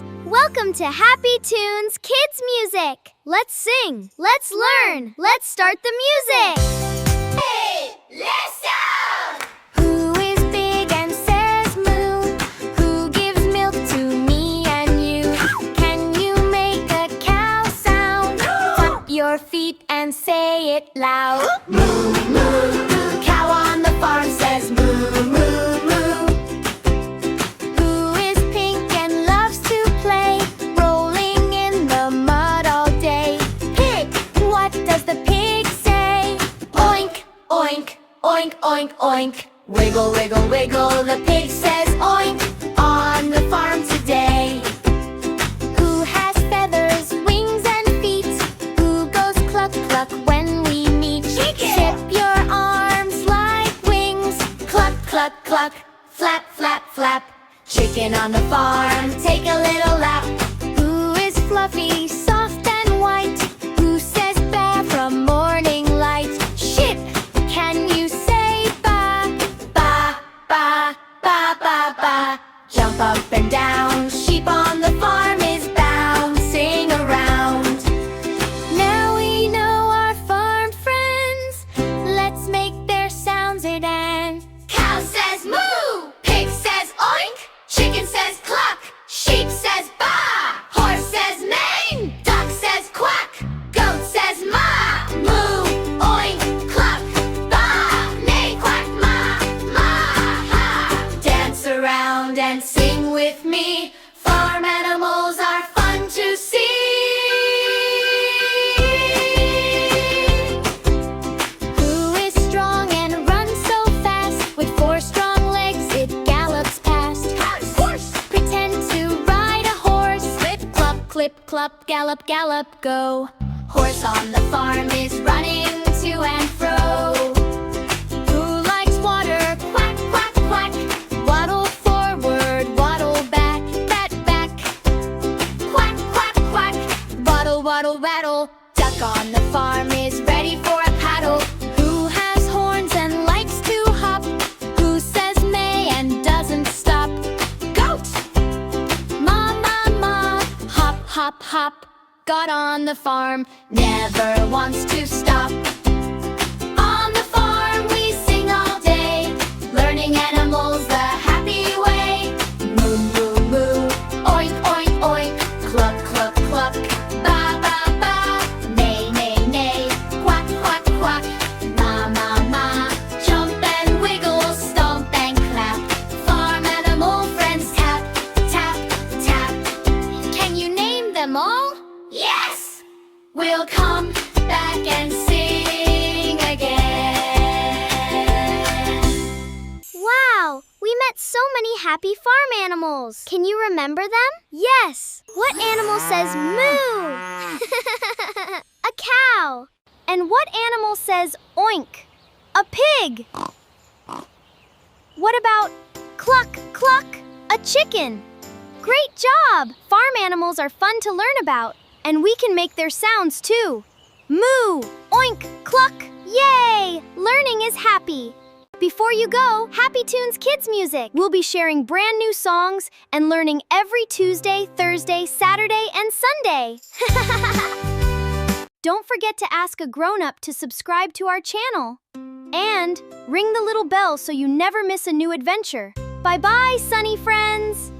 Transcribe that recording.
friends! Welcome to Happy Tunes Kids Music! Let's sing, let's learn, let's start the music! Hey, listen! Who is big and says moo? Who gives milk to me and you? Can you make a cow sound? Flap your feet and say it loud. Moo, moo, cow on the farm says moo, moo, moo. Who is pink and loves to play, rolling in the mud all day? Pig! What does the pig say? Oink, oink, oink, oink, oink. Wiggle, wiggle, wiggle, the pig says oink. On the farm today. Who has feathers, wings and feet? Who goes cluck cluck when we meet? Chicken! Tip your arms like wings. Cluck, cluck, cluck, flap, flap, flap. Chicken on the farm, take a little lap. Who is fluffy, soft and white? Who says ba from morning light? Ship! Can you say ba? Ba, ba, ba, ba, ba. Jump up and down, sheep on the farm is bouncing around. Now we know our farm friends. Let's make their sounds a dance. Cow says moo, pig says oink, chicken says cluck, sheep says baa, horse says neigh, duck says quack, goat says ma. Moo, oink, cluck, baa, neigh, quack, ma, ha. Dance around and sing with me. Farm animals are fun to see. Who is strong and runs so fast? With 4 strong legs it gallops past. Horse, Pretend to ride a horse. Clip, clop, clip, clop, gallop, gallop, go. horse on the farm is running to and fro. Who likes water? Quack, quack, quack, Waddle forward, waddle back, bat back. quack, quack, quack. Waddle, waddle, waddle. Duck on the farm is ready for a paddle. Who has horns and likes to hop? Who says may and doesn't stop? Goat, Ma, ma, ma. Hop, hop, hop. Got on the farm. never wants to stop. On the farm we sing all day, learning animals the happy way. Moo, moo, moo, oink, oink, oink, cluck, cluck, cluck, ba, ba, ba, neigh, neigh, neigh, quack, quack, quack, ma, ma, ma, jump and wiggle, stomp and clap. Farm animal friends tap, tap, tap. Can you name them all? Yes! We'll come back and sing again. Wow! We met so many happy farm animals. Can you remember them? Yes! What animal says moo? A cow. And what animal says oink? A pig. What about cluck, cluck? A chicken. Great job! Farm animals are fun to learn about, and we can make their sounds too. Moo, oink, cluck, yay! Learning is happy. Before you go, Happy Tunes Kids Music. We'll be sharing brand new songs and learning every Tuesday, Thursday, Saturday, and Sunday. Don't forget to ask a grown-up to subscribe to our channel. And ring the little bell so you never miss a new adventure. Bye-bye, sunny friends!